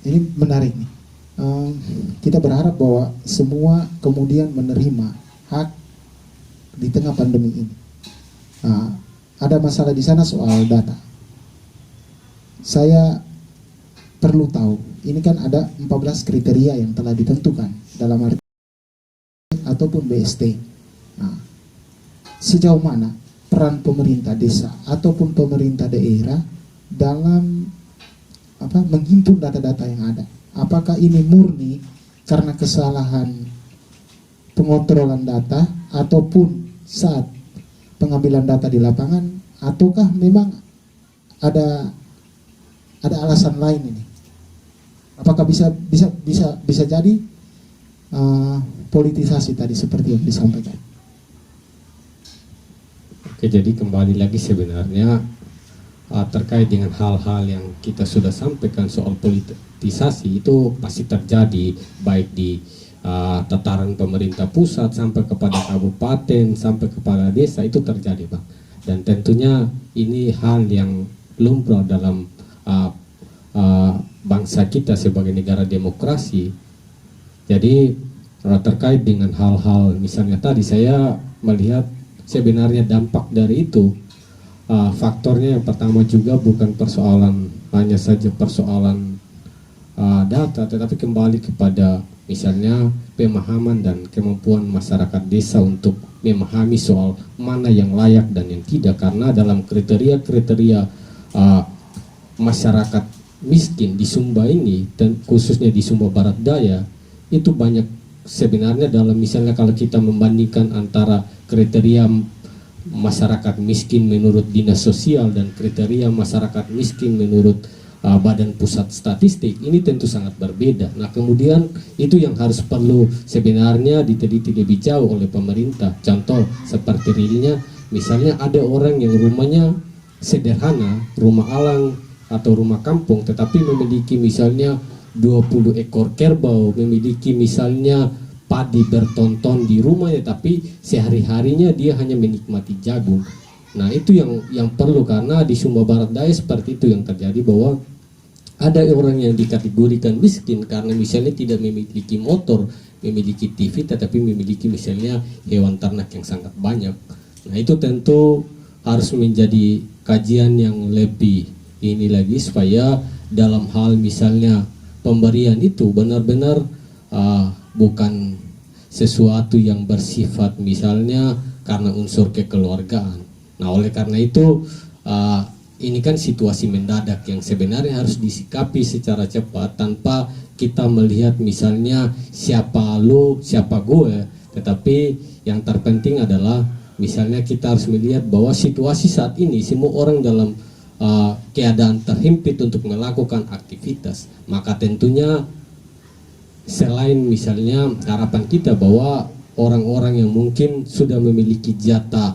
ini menarik nih. Kita berharap bahwa semua kemudian menerima hak di tengah pandemi ini. Ada masalah di sana soal data. Saya perlu tahu, ini kan ada 14 kriteria yang telah ditentukan dalam arti ataupun BST. Sejauh mana peran pemerintah desa ataupun pemerintah daerah dalam menghimpun data-data yang ada? Apakah ini murni karena kesalahan pengontrolan data ataupun saat pengambilan data di lapangan, ataukah memang ada alasan lain ini? Apakah bisa jadi politisasi tadi seperti yang disampaikan? Oke, jadi kembali lagi sebenarnya terkait dengan hal-hal yang kita sudah sampaikan soal politisasi itu pasti terjadi baik di tataran pemerintah pusat sampai kepada kabupaten sampai kepada desa, itu terjadi Bang. Dan tentunya ini hal yang lumrah dalam bangsa kita sebagai negara demokrasi. Jadi terkait dengan hal-hal misalnya tadi saya melihat sebenarnya dampak dari itu faktornya yang pertama juga bukan persoalan hanya saja persoalan data, tetapi kembali kepada misalnya pemahaman dan kemampuan masyarakat desa untuk memahami soal mana yang layak dan yang tidak, karena dalam kriteria masyarakat miskin di Sumba ini dan khususnya di Sumba Barat Daya itu banyak sebenarnya. Dalam misalnya kalau kita membandingkan antara kriteria masyarakat miskin menurut Dinas Sosial dan kriteria masyarakat miskin menurut Badan Pusat Statistik, ini tentu sangat berbeda. Nah kemudian itu yang harus perlu sebenarnya diteliti lebih jauh oleh pemerintah. Contoh seperti realnya, misalnya ada orang yang rumahnya sederhana, rumah alang atau rumah kampung, tetapi memiliki misalnya 20 ekor kerbau, memiliki misalnya padi bertonton di rumahnya, tapi sehari-harinya dia hanya menikmati jagung. Nah itu yang perlu, karena di Sumba Barat Daya seperti itu yang terjadi, bahwa ada orang yang dikategorikan miskin karena misalnya tidak memiliki motor, memiliki TV, tetapi memiliki misalnya hewan ternak yang sangat banyak. Nah itu tentu harus menjadi kajian yang lebih ini lagi, supaya dalam hal misalnya pemberian itu benar-benar bukan sesuatu yang bersifat misalnya karena unsur kekeluargaan. Nah oleh karena itu ini kan situasi mendadak yang sebenarnya harus disikapi secara cepat tanpa kita melihat misalnya siapa lu, siapa gue, tetapi yang terpenting adalah misalnya kita harus melihat bahwa situasi saat ini semua orang dalam keadaan terhimpit untuk melakukan aktivitas. Maka tentunya selain misalnya harapan kita bahwa orang-orang yang mungkin sudah memiliki jatah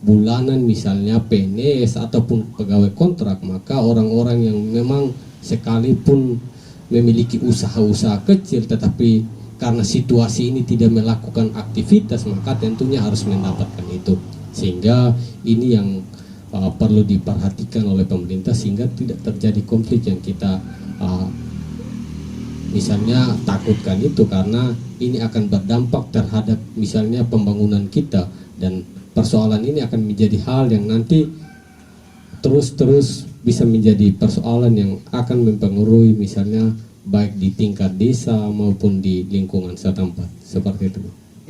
bulanan misalnya PNS ataupun pegawai kontrak, maka orang-orang yang memang sekalipun memiliki usaha-usaha kecil tetapi karena situasi ini tidak melakukan aktivitas, maka tentunya harus mendapatkan itu. Sehingga ini yang perlu diperhatikan oleh pemerintah sehingga tidak terjadi konflik yang kita misalnya takutkan itu, karena ini akan berdampak terhadap misalnya pembangunan kita, dan persoalan ini akan menjadi hal yang nanti terus bisa menjadi persoalan yang akan mempengaruhi misalnya baik di tingkat desa maupun di lingkungan setempat seperti itu.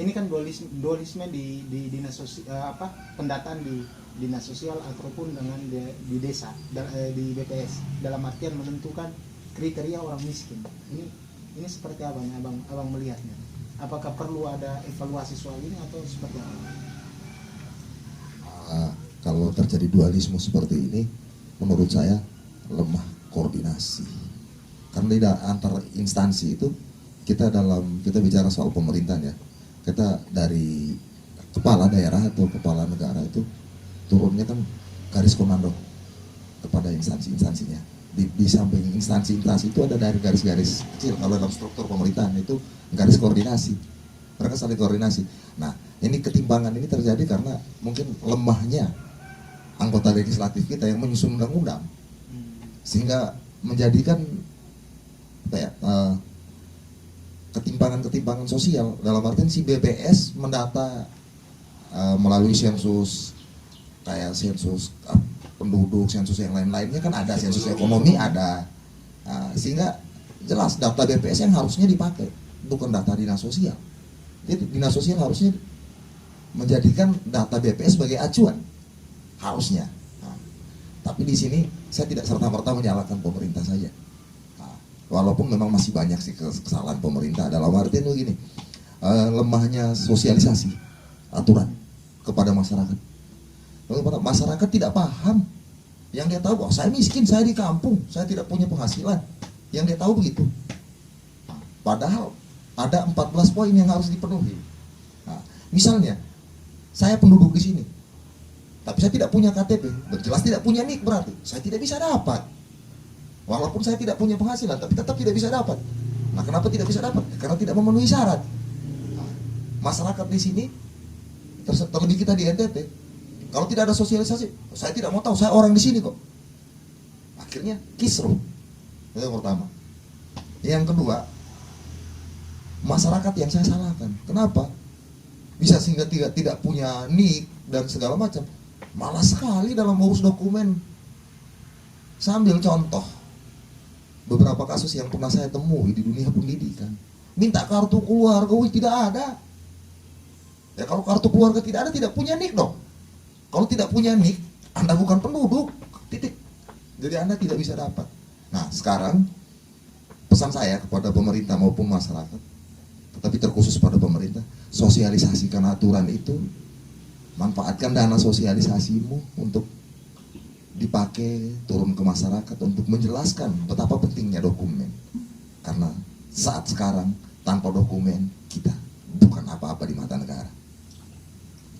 Ini kan dualisme di dinas sosial, pendataan di dinas sosial ataupun dengan di desa, di BPS, dalam artian menentukan kriteria orang miskin. Ini seperti apa nih abang melihatnya? Apakah perlu ada evaluasi soal ini atau seperti apa? Kalau terjadi dualisme seperti ini, menurut saya lemah koordinasi. Karena di antar instansi itu kita bicara soal pemerintahan ya, kita dari kepala daerah atau kepala negara itu turunnya kan garis komando kepada instansi-instansinya. Di samping instansi-instansi itu ada dari garis-garis kecil. Kalau dalam struktur pemerintahan itu garis koordinasi, mereka saling koordinasi. Nah ini ketimpangan ini terjadi karena mungkin lemahnya anggota legislatif kita yang menyusun undang-undang, sehingga menjadikan apa ya, ketimpangan sosial, dalam artian si BPS mendata melalui sensus, kayak sensus penduduk, sensus yang lain-lainnya kan ada, sensus ekonomi ada. Sehingga jelas data BPS yang harusnya dipakai, bukan data dinas sosial. Jadi dinas sosial harusnya menjadikan data BPS sebagai acuan, harusnya. Tapi di sini saya tidak serta-merta menyalahkan pemerintah saja. Walaupun memang masih banyak sih kesalahan pemerintah, dalam artian begini, lemahnya sosialisasi aturan kepada masyarakat. Masyarakat tidak paham. Yang dia tahu, oh, saya miskin, saya di kampung, saya tidak punya penghasilan. Yang dia tahu begitu. Padahal ada 14 poin yang harus dipenuhi. Misalnya, saya penduduk di sini, tapi saya tidak punya KTP, berjelas tidak punya NIK, berarti saya tidak bisa dapat. Walaupun saya tidak punya penghasilan, tapi tetap tidak bisa dapat. Nah, kenapa tidak bisa dapat? Karena tidak memenuhi syarat. Masyarakat di sini, terlebih kita di NTT, kalau tidak ada sosialisasi, saya tidak mau tahu, saya orang di sini kok. Akhirnya kisruh. Itu yang pertama. Yang kedua, masyarakat yang saya salahkan. Kenapa? Bisa sehingga tidak punya NIK dan segala macam. Malas sekali dalam mengurus dokumen. Sambil contoh, beberapa kasus yang pernah saya temui di dunia pendidikan, minta kartu keluarga, tidak ada. Ya kalau kartu keluarga tidak ada, tidak punya NIK dong. Kalau tidak punya NIK, Anda bukan penduduk, titik. Jadi Anda tidak bisa dapat. Nah sekarang pesan saya kepada pemerintah maupun masyarakat, tetapi terkhusus pada pemerintah, sosialisasikan aturan itu, manfaatkan dana sosialisasimu untuk dipakai turun ke masyarakat untuk menjelaskan betapa pentingnya dokumen. Karena saat sekarang tanpa dokumen kita bukan apa-apa di mata negara.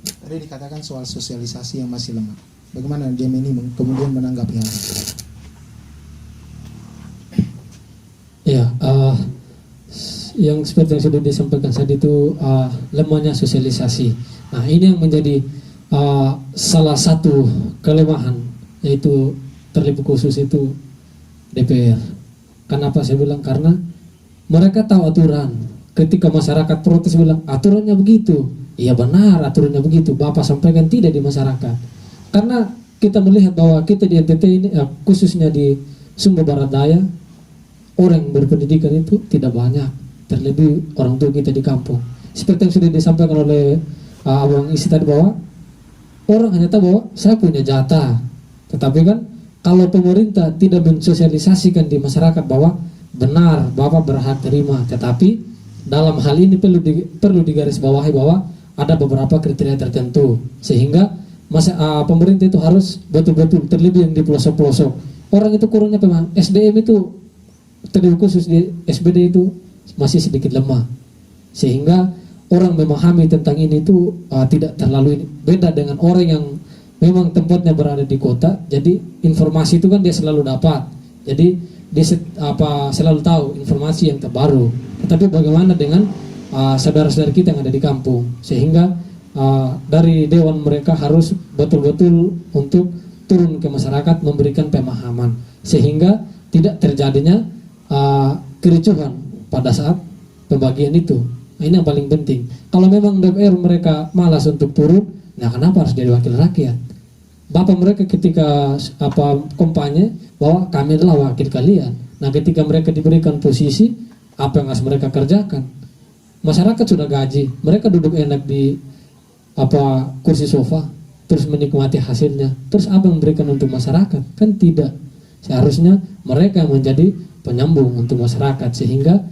Tadi dikatakan soal sosialisasi yang masih lemah. Bagaimana Gemini kemudian menanggapi hal itu? Ya, yang seperti yang sudah disampaikan tadi itu lemahnya sosialisasi. Nah, ini yang menjadi salah satu kelemahan, yaitu terlebih khusus itu DPR. Kenapa saya bilang? Karena mereka tahu aturan. Ketika masyarakat protes bilang aturannya begitu, iya benar aturannya begitu, Bapak sampaikan tidak di masyarakat. Karena kita melihat bahwa kita di NTT ini, khususnya di Sumba Barat Daya, orang yang berpendidikan itu tidak banyak, terlebih orang tua kita di kampung. Seperti yang sudah disampaikan oleh Abang Isi tadi, bahwa orang hanya tahu bahwa saya punya jatah, tetapi kan kalau pemerintah tidak mensosialisasikan di masyarakat bahwa benar Bapak berhak terima, tetapi dalam hal ini perlu digarisbawahi bahwa ada beberapa kriteria tertentu, sehingga pemerintah itu harus betul-betul, terlebih yang di pelosok-pelosok. Orang itu kurangnya memang SDM itu, terlebih khusus di SBD itu masih sedikit lemah, sehingga orang memahami tentang ini itu tidak terlalu beda dengan orang yang memang tempatnya berada di kota. Jadi informasi itu kan dia selalu dapat, jadi dia selalu tahu informasi yang terbaru. Tetapi bagaimana dengan saudara-saudara kita yang ada di kampung, sehingga dari dewan mereka harus betul-betul untuk turun ke masyarakat memberikan pemahaman, sehingga tidak terjadinya kericuhan pada saat pembagian itu. Nah, ini yang paling penting. Kalau memang DPR mereka malas untuk turun, nah kenapa harus jadi wakil rakyat? Bapak mereka ketika kampanye bahwa kami adalah wakil kalian. Nah ketika mereka diberikan posisi, apa yang harus mereka kerjakan? Masyarakat sudah gaji, mereka duduk enak di kursi sofa, terus menikmati hasilnya. Terus apa yang memberikan untuk masyarakat? Kan tidak. Seharusnya mereka yang menjadi penyambung untuk masyarakat, sehingga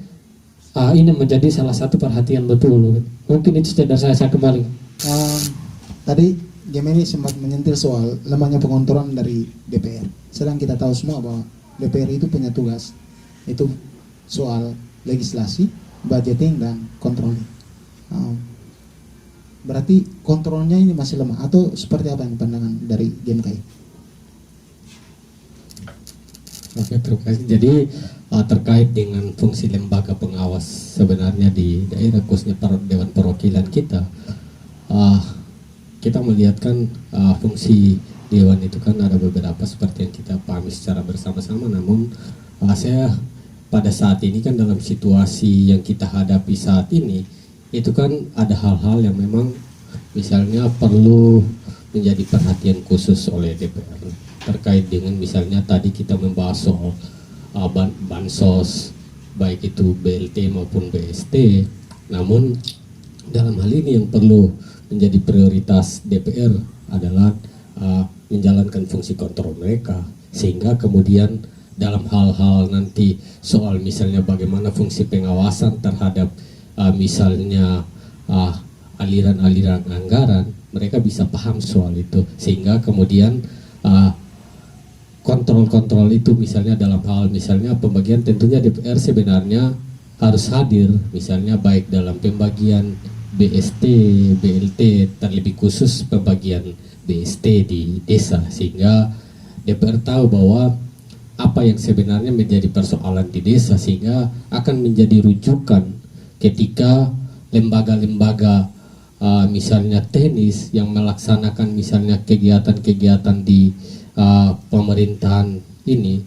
ini menjadi salah satu perhatian betul. Mungkin itu saja dari saya kembali. Tadi Gemini sempat menyentil soal lemahnya pengontrolan dari DPR. Sedang kita tahu semua bahwa DPR itu punya tugas, itu soal legislasi, budgeting, dan controlling. Berarti kontrolnya ini masih lemah, atau seperti apa yang pandangan dari GMKI? Oke, terima kasih. Jadi terkait dengan fungsi lembaga pengawas sebenarnya di daerah, khususnya Dewan Perwakilan kita, kita melihatkan fungsi Dewan itu kan ada beberapa seperti yang kita pahami secara bersama-sama. Namun saya pada saat ini kan dalam situasi yang kita hadapi saat ini itu kan ada hal-hal yang memang misalnya perlu menjadi perhatian khusus oleh DPR terkait dengan misalnya tadi kita membahas soal bansos baik itu BLT maupun BST. Namun dalam hal ini yang perlu menjadi prioritas DPR adalah menjalankan fungsi kontrol mereka, sehingga kemudian dalam hal-hal nanti soal misalnya bagaimana fungsi pengawasan terhadap misalnya aliran-aliran anggaran, mereka bisa paham soal itu, sehingga kemudian kontrol-kontrol itu misalnya dalam hal misalnya pembagian, tentunya DPR sebenarnya harus hadir misalnya baik dalam pembagian BST, BLT, terlebih khusus pembagian BST di desa, sehingga DPR tahu bahwa apa yang sebenarnya menjadi persoalan di desa, sehingga akan menjadi rujukan ketika lembaga-lembaga misalnya teknis yang melaksanakan misalnya kegiatan-kegiatan di pemerintahan ini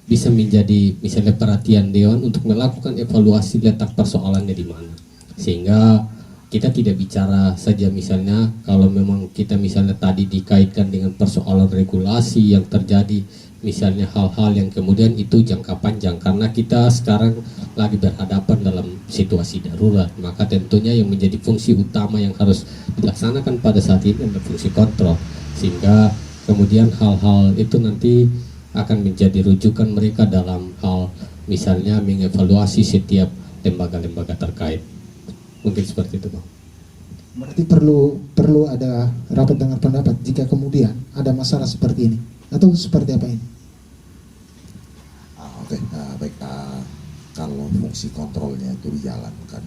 bisa menjadi misalnya perhatian Dewan untuk melakukan evaluasi letak persoalannya di mana, sehingga kita tidak bicara saja misalnya kalau memang kita misalnya tadi dikaitkan dengan persoalan regulasi yang terjadi, misalnya hal-hal yang kemudian itu jangka panjang, karena kita sekarang lagi berhadapan dalam situasi darurat, maka tentunya yang menjadi fungsi utama yang harus dilaksanakan pada saat ini adalah fungsi kontrol, sehingga kemudian hal-hal itu nanti akan menjadi rujukan mereka dalam hal misalnya mengevaluasi setiap lembaga-lembaga terkait. Mungkin seperti itu, Bang. Berarti perlu ada rapat dengar pendapat jika kemudian ada masalah seperti ini, atau seperti apa ini? Oke, baik. Kalau fungsi kontrolnya itu dijalankan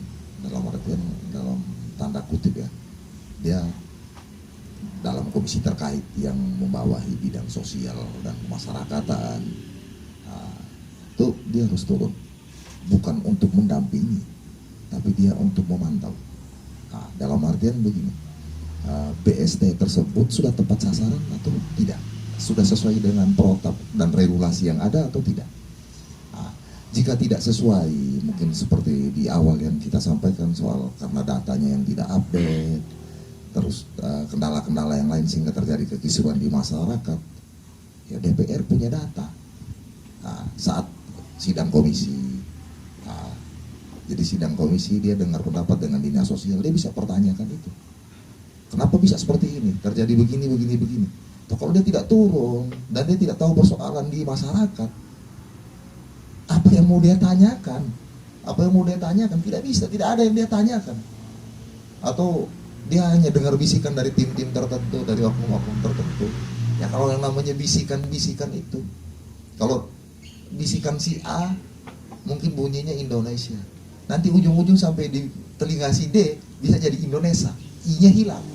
dalam artian dalam tanda kutip ya, dia dalam komisi terkait yang membawahi bidang sosial dan kemasyarakatan, itu dia harus turun, bukan untuk mendampingi, tapi dia untuk memantau. Dalam artian begini, BST tersebut sudah tepat sasaran atau tidak, sudah sesuai dengan protap dan regulasi yang ada atau tidak. Jika tidak sesuai, mungkin seperti di awal yang kita sampaikan soal karena datanya yang tidak update, terus kendala-kendala yang lain sehingga terjadi kekisruhan di masyarakat, ya DPR punya data. Saat sidang komisi, jadi sidang komisi dia dengar pendapat dengan dinas sosial, dia bisa pertanyakan itu. Kenapa bisa seperti ini? Terjadi begini. Kalau dia tidak turun dan dia tidak tahu persoalan di masyarakat, apa yang mau dia tanyakan? Tidak bisa, tidak ada yang dia tanyakan. Atau dia hanya dengar bisikan dari tim-tim tertentu, dari oknum-oknum tertentu. Ya kalau yang namanya bisikan-bisikan itu, kalau bisikan si A mungkin bunyinya Indonesia, nanti ujung-ujung sampai di telinga si D bisa jadi Indonesia, I-nya hilang.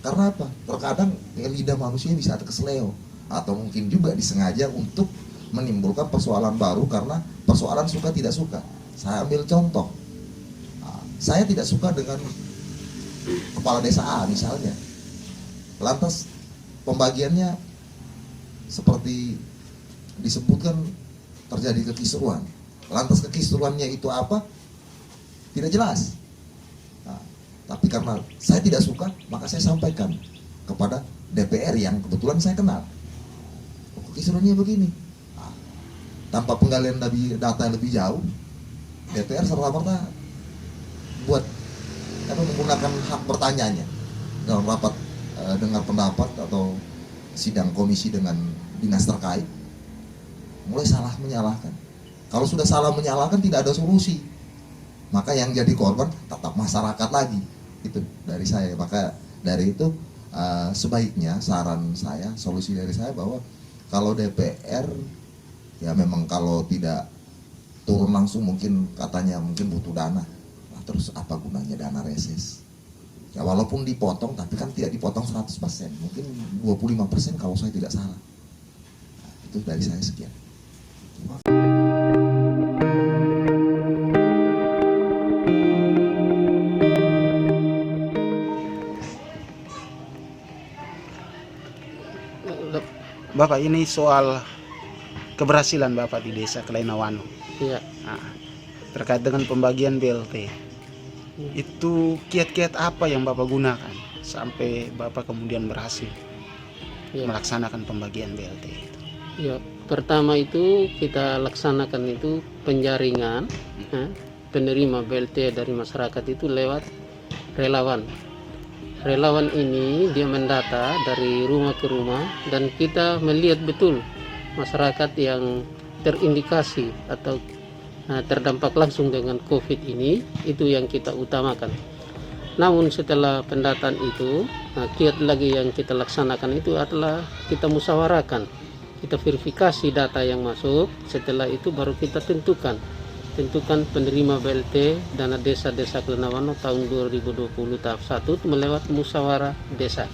Karena apa? Terkadang lidah manusia bisa kesleo, atau mungkin juga disengaja untuk menimbulkan persoalan baru karena persoalan suka tidak suka. Saya ambil contoh, saya tidak suka dengan kepala desa A misalnya, lantas pembagiannya seperti disebutkan terjadi kekisruhan, lantas kekisruannya itu apa? Tidak jelas. Tapi karena saya tidak suka, maka saya sampaikan kepada DPR yang kebetulan saya kenal. Kekisruannya begini. Tanpa penggalian data yang lebih jauh, DPR serta-merta buat menggunakan hak bertanyanya dalam rapat dengar pendapat atau sidang komisi dengan dinas terkait, mulai salah menyalahkan. Kalau sudah salah menyalahkan tidak ada solusi, maka yang jadi korban tetap masyarakat lagi. Itu dari saya. Maka dari itu sebaiknya saran saya, solusi dari saya bahwa kalau DPR ya memang kalau tidak turun langsung mungkin katanya mungkin butuh dana. Nah, terus apa gunanya dana reses? Ya walaupun dipotong tapi kan tidak dipotong 100%, mungkin 25% kalau saya tidak salah. Nah, itu dari saya sekian. Bapak, ini soal keberhasilan Bapak di desa Kelainawanu. Iya. Nah, terkait dengan pembagian BLT, itu kiat-kiat apa yang Bapak gunakan sampai Bapak kemudian berhasil melaksanakan pembagian BLT itu? Ya, pertama itu kita laksanakan itu penjaringan penerima BLT dari masyarakat itu lewat relawan. Relawan ini dia mendata dari rumah ke rumah dan kita melihat betul masyarakat yang terindikasi atau terdampak langsung dengan COVID ini, itu yang kita utamakan. Namun setelah pendataan itu, kiat lagi yang kita laksanakan itu adalah kita musyawarahkan, kita verifikasi data yang masuk. Setelah itu baru kita tentukan penerima BLT dana desa Kelenawano tahun 2020 tahap 1 itu melewat musyawarah desa.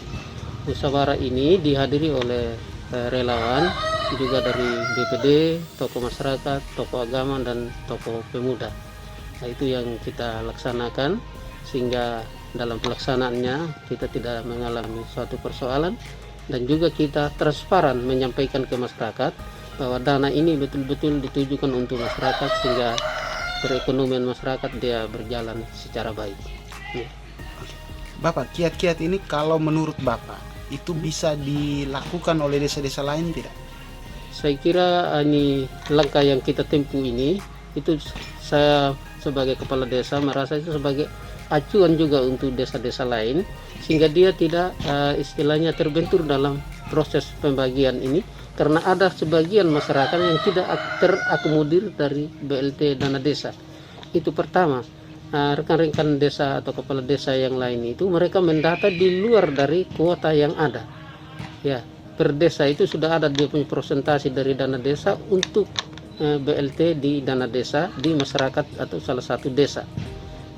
Musyawarah ini dihadiri oleh relawan, juga dari BPD, tokoh masyarakat, tokoh agama, dan tokoh pemuda. Nah, itu yang kita laksanakan sehingga dalam pelaksanaannya kita tidak mengalami suatu persoalan, dan juga kita transparan menyampaikan ke masyarakat bahwa dana ini betul-betul ditujukan untuk masyarakat sehingga perekonomian masyarakat dia berjalan secara baik. Ya. Bapak, kiat-kiat ini kalau menurut Bapak itu bisa dilakukan oleh desa-desa lain tidak? Saya kira ini langkah yang kita tempuh ini, itu saya sebagai kepala desa merasa itu sebagai acuan juga untuk desa-desa lain, sehingga dia tidak istilahnya terbentur dalam proses pembagian ini, karena ada sebagian masyarakat yang tidak terakomodir dari BLT dana desa. Itu pertama. Rekan-rekan desa atau kepala desa yang lain itu mereka mendata di luar dari kuota yang ada. Ya, per desa itu sudah ada dia punya persentase dari dana desa untuk BLT di dana desa di masyarakat atau salah satu desa.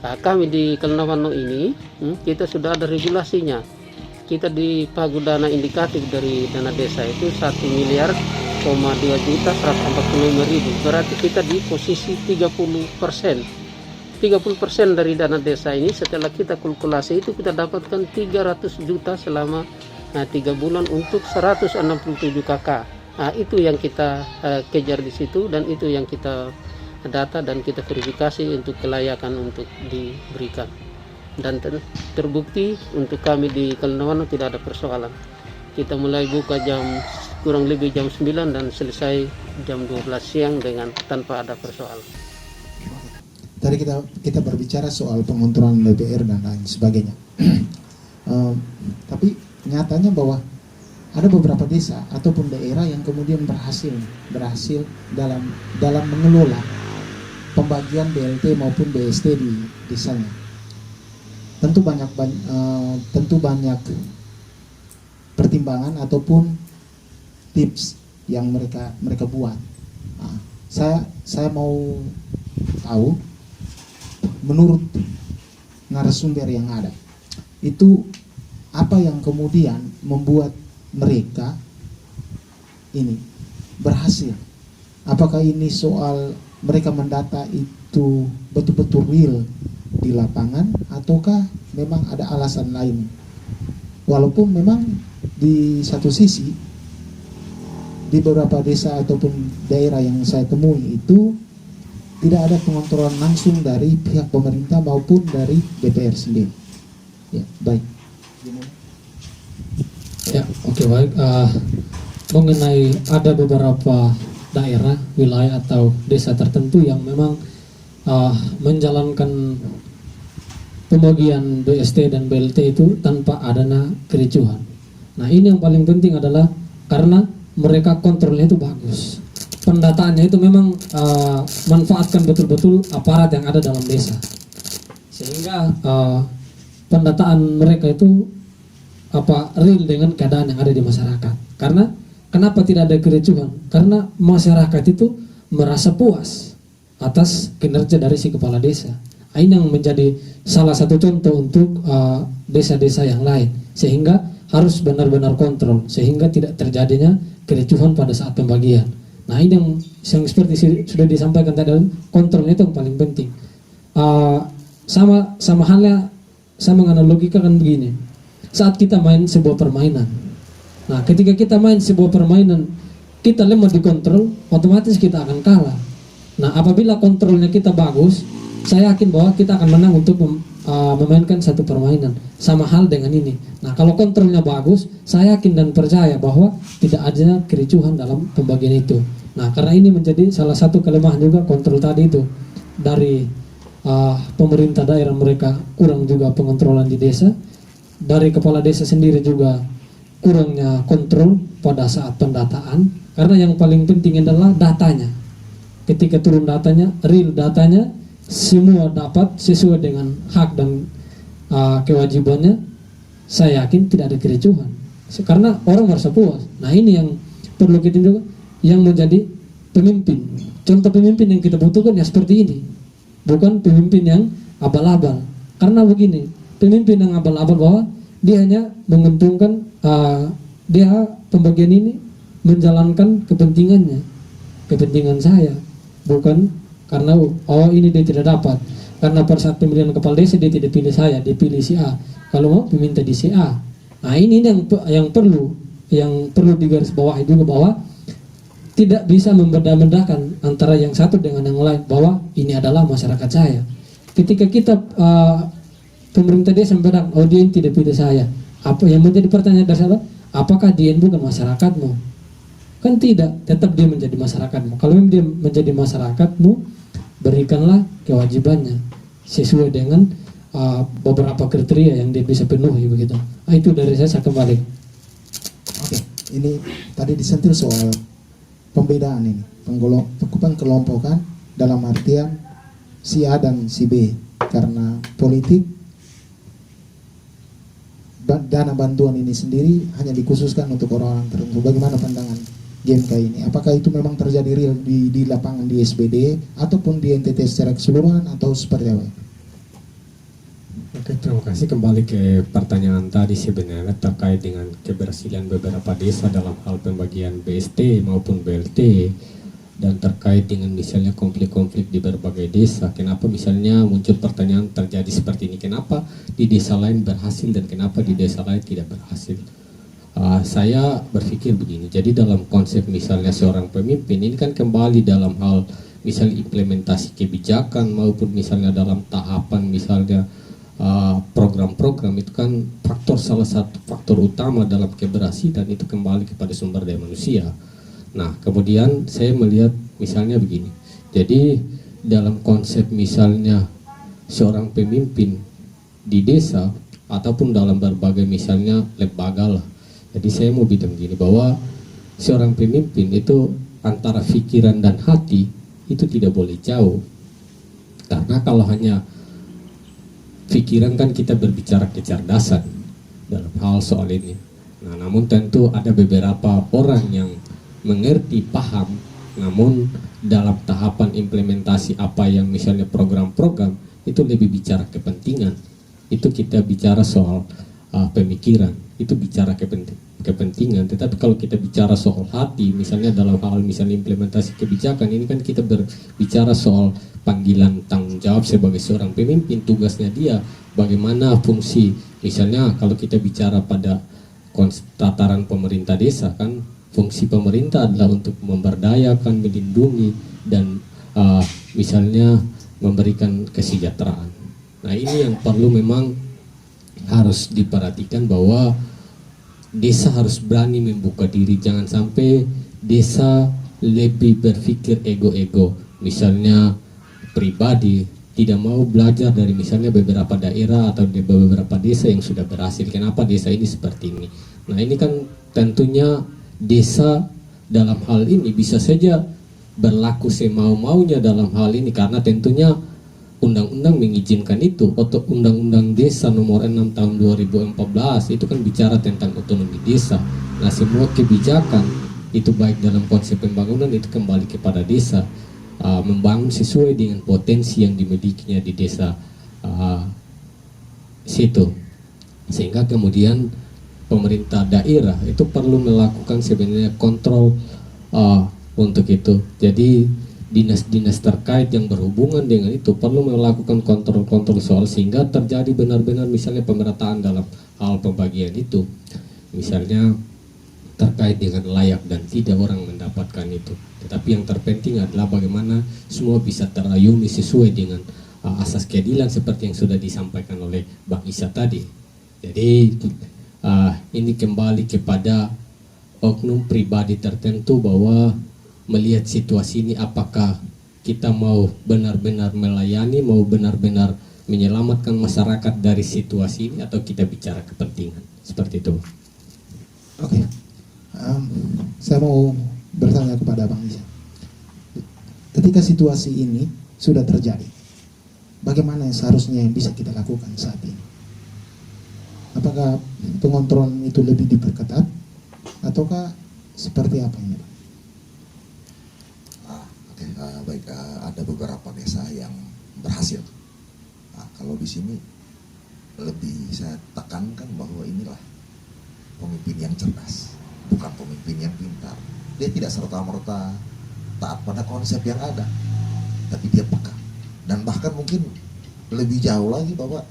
Nah, kami di Kelenawano ini kita sudah ada regulasinya. Kita di pagu dana indikatif dari dana desa itu 1,2.145.000. Berarti kita di posisi 30%. 30% dari dana desa ini setelah kita kalkulasi itu kita dapatkan 300 juta selama 3 bulan untuk 167 KK. Nah, itu yang kita kejar di situ, dan itu yang kita data dan kita verifikasi untuk kelayakan untuk diberikan. Dan terbukti untuk kami di Kelenawano tidak ada persoalan. Kita mulai buka kurang lebih jam 9 dan selesai jam 12 siang dengan tanpa ada persoalan. Tadi kita berbicara soal pengontrolan DPR dan lain sebagainya. Tapi nyatanya bahwa ada beberapa desa ataupun daerah yang kemudian berhasil dalam mengelola pembagian BLT maupun BST di desanya. Tentu banyak pertimbangan ataupun tips yang mereka buat. Nah, saya mau tahu menurut narasumber yang ada itu apa yang kemudian membuat mereka ini berhasil. Apakah ini soal mereka mendata itu betul-betul real di lapangan, ataukah memang ada alasan lain? Walaupun memang di satu sisi di beberapa desa ataupun daerah yang saya temui itu tidak ada pengontrolan langsung dari pihak pemerintah maupun dari DPR sendiri. Ya, baik. Ya, oke, baik. Mengenai ada beberapa daerah, wilayah atau desa tertentu yang memang menjalankan pembagian BST dan BLT itu tanpa adanya kericuhan. Nah, ini yang paling penting adalah karena mereka kontrolnya itu bagus. Pendataannya itu memang manfaatkan betul-betul aparat yang ada dalam desa, sehingga pendataan mereka itu real dengan keadaan yang ada di masyarakat. Karena kenapa tidak ada kericuhan? Karena masyarakat itu merasa puas atas kinerja dari si kepala desa. Ini yang menjadi salah satu contoh untuk desa-desa yang lain, sehingga harus benar-benar kontrol sehingga tidak terjadinya kericuhan pada saat pembagian. Nah, ini yang seperti sudah disampaikan tadi, kontrolnya itu yang paling penting. Sama halnya saya menganalogikan begini. Saat kita main sebuah permainan, nah ketika kita main sebuah permainan kita lemah dikontrol, otomatis kita akan kalah. Nah, apabila kontrolnya kita bagus, saya yakin bahwa kita akan menang untuk memainkan satu permainan. Sama hal dengan ini. Nah, kalau kontrolnya bagus, saya yakin dan percaya bahwa tidak ada kericuhan dalam pembagian itu. Nah, karena ini menjadi salah satu kelemahan juga kontrol tadi itu dari pemerintah daerah, mereka kurang juga pengontrolan di desa. Dari kepala desa sendiri juga kurangnya kontrol pada saat pendataan, karena yang paling penting adalah datanya. Ketika turun datanya, real datanya, semua dapat sesuai dengan hak dan kewajibannya, saya yakin tidak ada kericuhan. Karena orang merasa puas. Nah, ini yang perlu kita juga, yang menjadi pemimpin. Contoh pemimpin yang kita butuhkan ya seperti ini, bukan pemimpin yang abal-abal. Karena begini, pemimpin yang abal-abal bahwa dia hanya menguntungkan, dia pembagian ini menjalankan kepentingannya, kepentingan saya, bukan karena ini dia tidak dapat. Karena pada saat pemilihan kepala desa dia tidak pilih saya, dia pilih si A. Kalau mau meminta di si A. Nah, ini yang perlu digarisbawahi juga, bahwa tidak bisa membeda-bedakan antara yang satu dengan yang lain, bahwa ini adalah masyarakat saya. Ketika kita pemerintah desa membedakan, oh dia tidak pilih saya, apa yang menjadi pertanyaan dari saya, apakah dia bukan masyarakatmu? Kan tidak, tetap dia menjadi masyarakatmu. Kalau dia menjadi masyarakatmu, berikanlah kewajibannya sesuai dengan beberapa kriteria yang dia bisa penuhi begitu. Itu dari saya kembali. Oke, ini tadi disentuh soal pembedaan ini, pengkelompokan dalam artian si A dan si B, karena politik dana bantuan ini sendiri hanya dikhususkan untuk orang-orang tertentu. Bagaimana pandangan GMK ini? Apakah itu memang terjadi real di lapangan di SBD ataupun di NTT secara keseluruhan atau seperti apa? Oke, terima kasih. Kembali ke pertanyaan tadi, sebenarnya terkait dengan keberhasilan beberapa desa dalam hal pembagian BST maupun BLT, dan terkait dengan misalnya konflik-konflik di berbagai desa. Kenapa misalnya muncul pertanyaan terjadi seperti ini? Kenapa di desa lain berhasil dan kenapa di desa lain tidak berhasil? Saya berpikir begini, jadi dalam konsep misalnya seorang pemimpin ini kan kembali dalam hal misalnya implementasi kebijakan maupun misalnya dalam tahapan misalnya program-program, itu kan salah satu faktor utama dalam keberhasilan itu kembali kepada sumber daya manusia. Nah, kemudian saya melihat misalnya begini, jadi dalam konsep misalnya seorang pemimpin di desa ataupun dalam berbagai misalnya lembaga lah. Jadi saya mau bilang begini, bahwa seorang pemimpin itu antara pikiran dan hati itu tidak boleh jauh. Karena kalau hanya pikiran kan kita berbicara kecerdasan dalam hal soal ini. Nah, namun tentu ada beberapa orang yang mengerti, paham, namun dalam tahapan implementasi apa yang misalnya program-program itu lebih bicara kepentingan. Itu kita bicara soal pemikiran, itu bicara kepentingan. Tetapi kalau kita bicara soal hati, misalnya dalam hal misalnya implementasi kebijakan, ini kan kita berbicara soal panggilan tanggung jawab sebagai seorang pemimpin. Tugasnya dia bagaimana fungsi, misalnya kalau kita bicara pada tataran pemerintah desa, kan fungsi pemerintah adalah untuk memberdayakan, melindungi, dan misalnya memberikan kesejahteraan. Nah, ini yang perlu memang harus diperhatikan, bahwa desa harus berani membuka diri. Jangan sampai desa lebih berpikir ego-ego, misalnya pribadi, tidak mau belajar dari misalnya beberapa daerah atau di beberapa desa yang sudah berhasil. Kenapa desa ini seperti ini? Nah, ini kan tentunya desa dalam hal ini bisa saja berlaku semau-maunya dalam hal ini, karena tentunya undang-undang mengizinkan itu. Atau undang-undang desa nomor 6 tahun 2014 itu kan bicara tentang otonomi desa. Nah, semua kebijakan itu baik dalam konsep pembangunan itu kembali kepada desa, membangun sesuai dengan potensi yang dimilikinya di desa situ, sehingga kemudian pemerintah daerah itu perlu melakukan sebenarnya kontrol untuk itu. Jadi dinas-dinas terkait yang berhubungan dengan itu perlu melakukan kontrol-kontrol soal, sehingga terjadi benar-benar misalnya pemerataan dalam hal pembagian itu. Misalnya terkait dengan layak dan tidak orang mendapatkan itu. Tetapi yang terpenting adalah bagaimana semua bisa terayuni sesuai dengan asas keadilan seperti yang sudah disampaikan oleh Bang Isa tadi. Jadi ini kembali kepada oknum pribadi tertentu bahwa melihat situasi ini apakah kita mau benar-benar melayani, mau benar-benar menyelamatkan masyarakat dari situasi ini, atau kita bicara kepentingan seperti itu. Oke. Saya mau bertanya kepada Bang Isa. Ketika situasi ini sudah terjadi, bagaimana yang seharusnya yang bisa kita lakukan saat ini? Apakah pengontrolan itu lebih diperketat ataukah seperti apa ini, Bang? Baik, ada beberapa desa yang berhasil. Kalau di sini lebih saya tekankan bahwa inilah pemimpin yang cerdas, bukan pemimpin yang pintar. Dia tidak serta-merta taat pada konsep yang ada, tapi dia peka. Dan bahkan mungkin lebih jauh lagi bahwa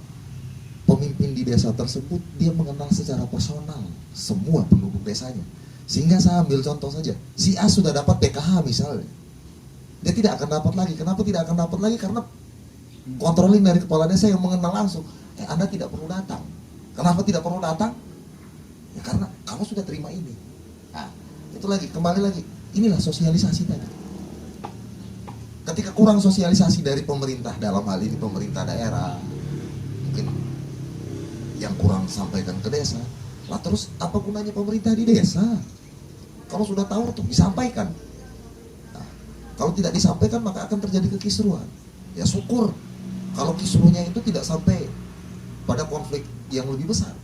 pemimpin di desa tersebut dia mengenal secara personal semua penduduk desanya. Sehingga saya ambil contoh saja, si A sudah dapat PKH misalnya, dia tidak akan dapat lagi. Kenapa tidak akan dapat lagi? Karena controlling dari kepala desa yang mengenal langsung. Anda tidak perlu datang. Kenapa tidak perlu datang? Ya karena kamu sudah terima ini. Nah, itu lagi, kembali lagi. Inilah sosialisasi tadi. Ketika kurang sosialisasi dari pemerintah, dalam hal ini pemerintah daerah, mungkin yang kurang sampaikan ke desa, lah terus apa gunanya pemerintah di desa? Kalau sudah tahu untuk disampaikan. Kalau tidak disampaikan maka akan terjadi kekisruan. Ya syukur kalau kisruhnya itu tidak sampai pada konflik yang lebih besar.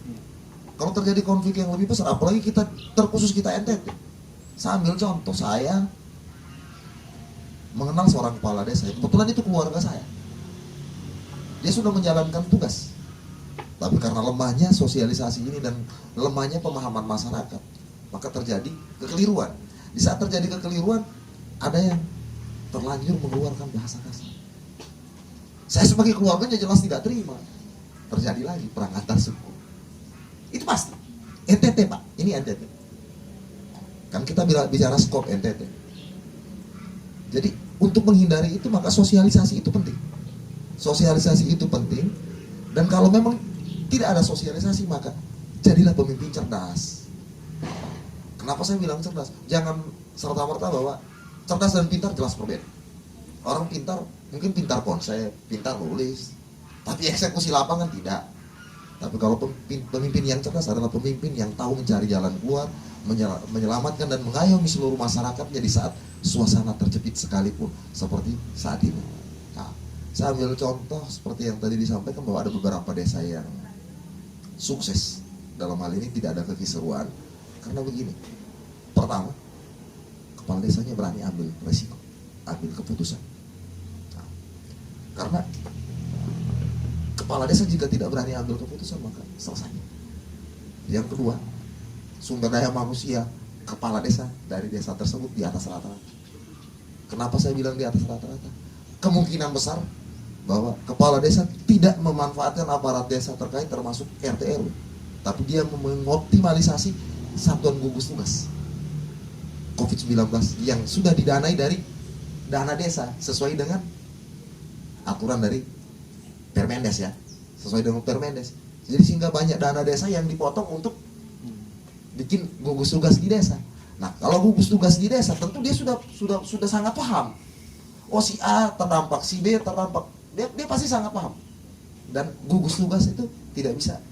Kalau terjadi konflik yang lebih besar, apalagi kita terkhusus kita NTT. Saya ambil contoh, saya mengenal seorang kepala desa. Kebetulan itu keluarga saya. Dia sudah menjalankan tugas. Tapi karena lemahnya sosialisasi ini dan lemahnya pemahaman masyarakat, maka terjadi kekeliruan. Di saat terjadi kekeliruan, ada yang terlanjur mengeluarkan bahasa kasar. Saya sebagai keluarganya jelas tidak terima. Terjadi lagi perang antar suku. Itu pasti. NTT Pak, ini NTT. Kan kita bicara skop NTT. Jadi untuk menghindari itu maka sosialisasi itu penting. Sosialisasi itu penting. Dan kalau memang tidak ada sosialisasi maka jadilah pemimpin cerdas. Kenapa saya bilang cerdas? Jangan serta-merta bahwa cerdas dan pintar jelas berbeda. Orang pintar mungkin pintar konsep, pintar nulis, tapi eksekusi lapangan tidak. Tapi kalau pemimpin yang cerdas adalah pemimpin yang tahu mencari jalan keluar, menyelamatkan dan mengayomi seluruh masyarakatnya di saat suasana terjepit sekalipun, seperti saat ini. Nah, saya ambil contoh seperti yang tadi disampaikan bahwa ada beberapa desa yang sukses dalam hal ini, tidak ada kekisruan karena begini. Pertama, kepala desanya berani ambil resiko, ambil keputusan. Nah, karena kepala desa jika tidak berani ambil keputusan maka selesai. Yang kedua, sumber daya manusia kepala desa dari desa tersebut di atas rata-rata. Kenapa saya bilang di atas rata-rata? Kemungkinan besar bahwa kepala desa tidak memanfaatkan aparat desa terkait termasuk RT RW, tapi dia mengoptimalisasi satuan gugus tugas COVID-19 yang sudah didanai dari dana desa sesuai dengan aturan dari Permendes ya, sesuai dengan Permendes. Jadi sehingga banyak dana desa yang dipotong untuk bikin gugus tugas di desa. Nah, kalau gugus tugas di desa tentu dia sudah sangat paham. Oh si A terdampak, si B terdampak, dia pasti sangat paham. Dan gugus tugas itu tidak bisa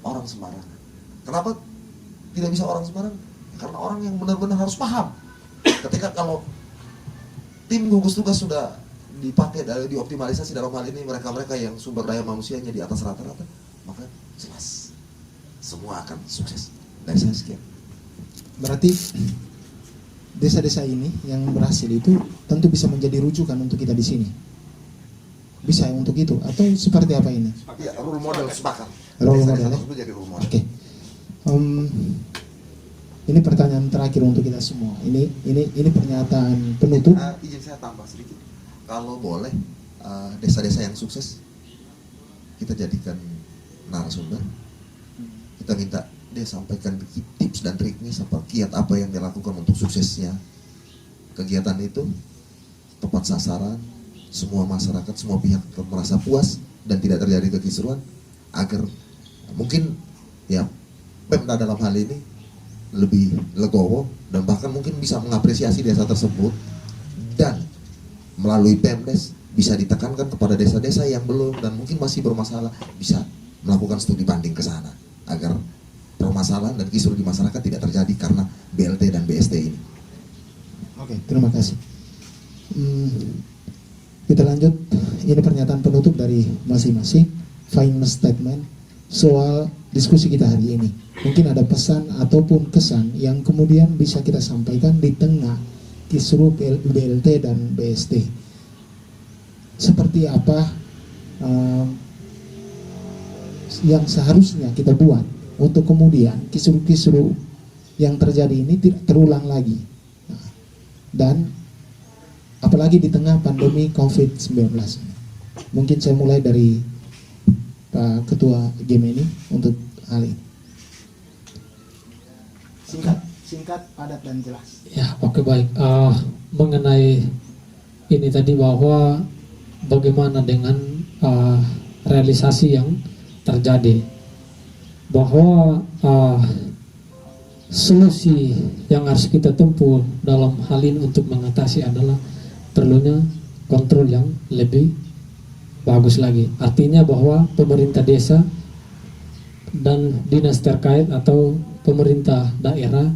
orang sembarangan. Kenapa tidak bisa orang sembarangan? Karena orang yang benar-benar harus paham. Ketika kalau tim gugus tugas sudah dipakai, dioptimalisasi dalam hal ini mereka-mereka yang sumber daya manusianya di atas rata-rata, maka jelas semua akan sukses. Dari saya sekian. Berarti desa-desa ini yang berhasil itu tentu bisa menjadi rujukan untuk kita di sini. Bisa untuk itu atau seperti apa ini? Ya, role model sepakat. Role model. Itu jadi role model. Oke. Ini pertanyaan terakhir untuk kita semua. Ini pernyataan penutup. Izin saya tambah sedikit. Kalau boleh, desa-desa yang sukses kita jadikan narasumber. Kita minta dia sampaikan tips dan triknya seperti kiat apa yang dilakukan untuk suksesnya kegiatan itu, tepat sasaran, semua masyarakat, semua pihak merasa puas dan tidak terjadi kekisruan, agar mungkin ya Pemda dalam hal ini lebih legowo dan bahkan mungkin bisa mengapresiasi desa tersebut, dan melalui Pemdes bisa ditekankan kepada desa-desa yang belum dan mungkin masih bermasalah, bisa melakukan studi banding ke sana agar permasalahan dan kisruh di masyarakat tidak terjadi karena BLT dan BST ini. Oke, terima kasih. Kita lanjut. Ini pernyataan penutup dari masing-masing. Final statement soal diskusi kita hari ini. Mungkin ada pesan ataupun kesan yang kemudian bisa kita sampaikan di tengah kisruh BLT dan BST. Seperti apa yang seharusnya kita buat untuk kemudian kisruh-kisruh yang terjadi ini tidak terulang lagi. Dan apalagi di tengah pandemi COVID-19. Mungkin saya mulai dari Pak Ketua Gemeni untuk hal ini. Singkat, padat dan jelas. Ya, oke, baik. Mengenai ini tadi bahwa bagaimana dengan realisasi yang terjadi, bahwa solusi yang harus kita tempuh dalam hal ini untuk mengatasi adalah perlunya kontrol yang lebih bagus lagi. Artinya bahwa pemerintah desa dan dinas terkait atau pemerintah daerah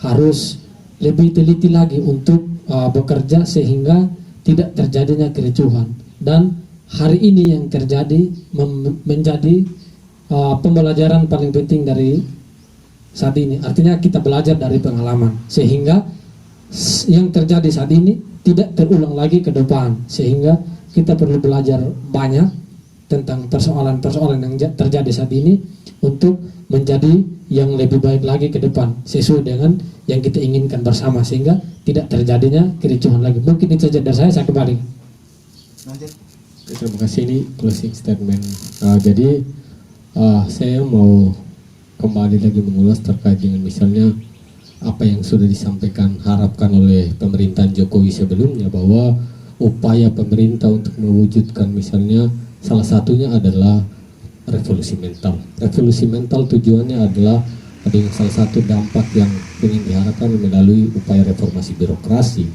harus lebih teliti lagi untuk bekerja sehingga tidak terjadinya kericuhan. Dan hari ini yang terjadi menjadi pembelajaran paling penting dari saat ini. Artinya kita belajar dari pengalaman sehingga yang terjadi saat ini tidak terulang lagi ke depan, sehingga kita perlu belajar banyak tentang persoalan-persoalan yang terjadi saat ini untuk menjadi yang lebih baik lagi ke depan sesuai dengan yang kita inginkan bersama, sehingga tidak terjadinya kericuhan lagi. Mungkin itu saja dari saya kembali. Lanjut. Terima kasih, ini closing statement. Jadi saya mau kembali lagi mengulas terkait dengan misalnya apa yang sudah disampaikan harapkan oleh pemerintahan Jokowi sebelumnya, bahwa upaya pemerintah untuk mewujudkan misalnya salah satunya adalah revolusi mental. Revolusi mental tujuannya adalah dengan salah satu dampak yang ingin diharapkan melalui upaya reformasi birokrasi.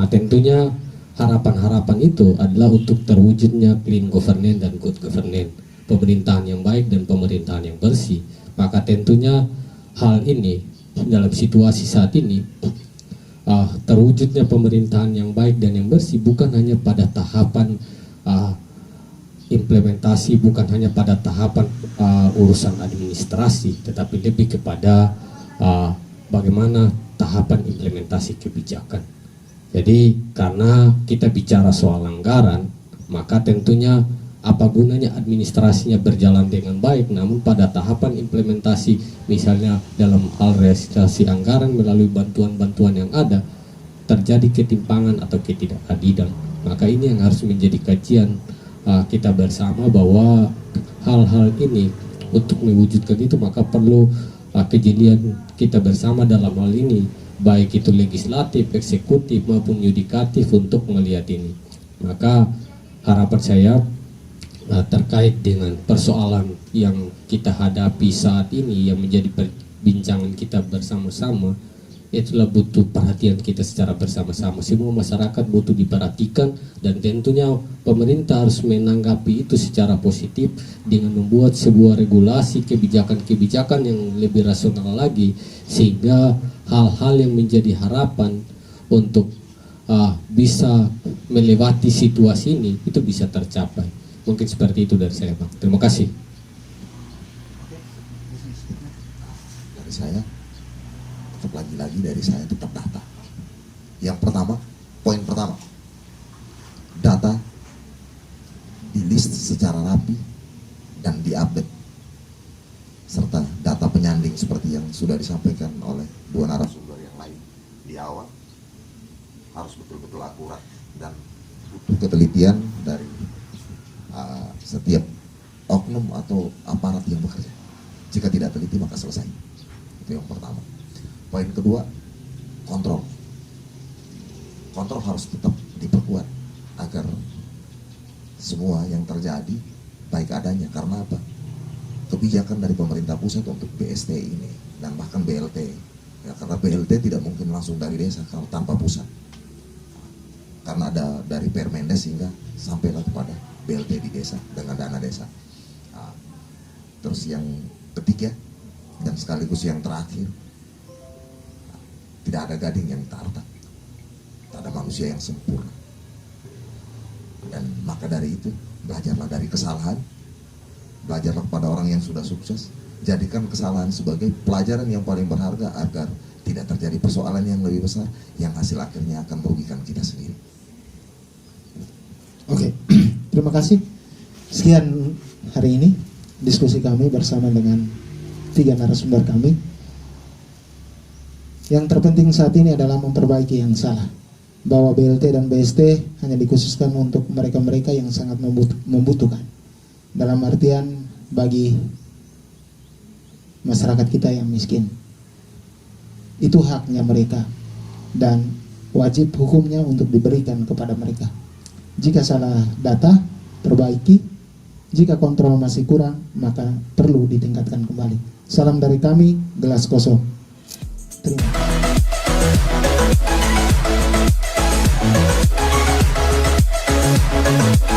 Nah, tentunya harapan-harapan itu adalah untuk terwujudnya clean governance dan good governance, pemerintahan yang baik dan pemerintahan yang bersih. Maka tentunya hal ini dalam situasi saat ini terwujudnya pemerintahan yang baik dan yang bersih bukan hanya pada tahapan implementasi, bukan hanya pada tahapan urusan administrasi, tetapi lebih kepada bagaimana tahapan implementasi kebijakan. Jadi karena kita bicara soal anggaran, maka tentunya apa gunanya administrasinya berjalan dengan baik, namun pada tahapan implementasi misalnya dalam hal realisasi anggaran melalui bantuan-bantuan yang ada terjadi ketimpangan atau ketidakadilan. Maka ini yang harus menjadi kajian kita bersama, bahwa hal-hal ini untuk mewujudkan itu maka perlu kejelian kita bersama dalam hal ini, baik itu legislatif, eksekutif maupun yudikatif untuk melihat ini. Maka harapan saya terkait dengan persoalan yang kita hadapi saat ini yang menjadi perbincangan kita bersama-sama, itulah butuh perhatian kita secara bersama-sama. Semua masyarakat butuh diperhatikan dan tentunya pemerintah harus menanggapi itu secara positif dengan membuat sebuah regulasi kebijakan-kebijakan yang lebih rasional lagi, sehingga hal-hal yang menjadi harapan untuk bisa melewati situasi ini itu bisa tercapai. Mungkin seperti itu dari saya, Bang. Terima kasih. Dari saya, tetap lagi-lagi dari saya tetap data. Yang pertama, poin pertama, data di list secara rapi dan diupdate, serta data penyanding seperti yang sudah disampaikan oleh dua narasumber yang lain di awal harus betul-betul akurat dan butuh ketelitian dari setiap oknum atau aparat yang bekerja. Jika tidak teliti maka selesai. Itu yang pertama. Poin kedua, kontrol. Kontrol harus tetap diperkuat agar semua yang terjadi baik adanya. Karena apa? Kebijakan dari pemerintah pusat untuk BST ini dan bahkan BLT, ya, karena BLT tidak mungkin langsung dari desa kalau tanpa pusat, karena ada dari Permendes hingga sampailah kepada BLT di desa dengan dana desa. Nah, terus yang ketiga dan sekaligus yang terakhir, tidak ada gading yang tartak, tak ada manusia yang sempurna. Dan maka dari itu, belajarlah dari kesalahan, belajarlah kepada orang yang sudah sukses, jadikan kesalahan sebagai pelajaran yang paling berharga agar tidak terjadi persoalan yang lebih besar yang hasil akhirnya akan merugikan kita sendiri. Oke, terima kasih. Sekian hari ini diskusi kami bersama dengan 3 narasumber kami. Yang terpenting saat ini adalah memperbaiki yang salah, bahwa BLT dan BST hanya dikhususkan untuk mereka-mereka yang sangat membutuhkan. Dalam artian bagi masyarakat kita yang miskin, itu haknya mereka dan wajib hukumnya untuk diberikan kepada mereka. Jika salah data, perbaiki. Jika kontrol masih kurang, maka perlu ditingkatkan kembali. Salam dari kami, Gelas Kosong. Terima kasih.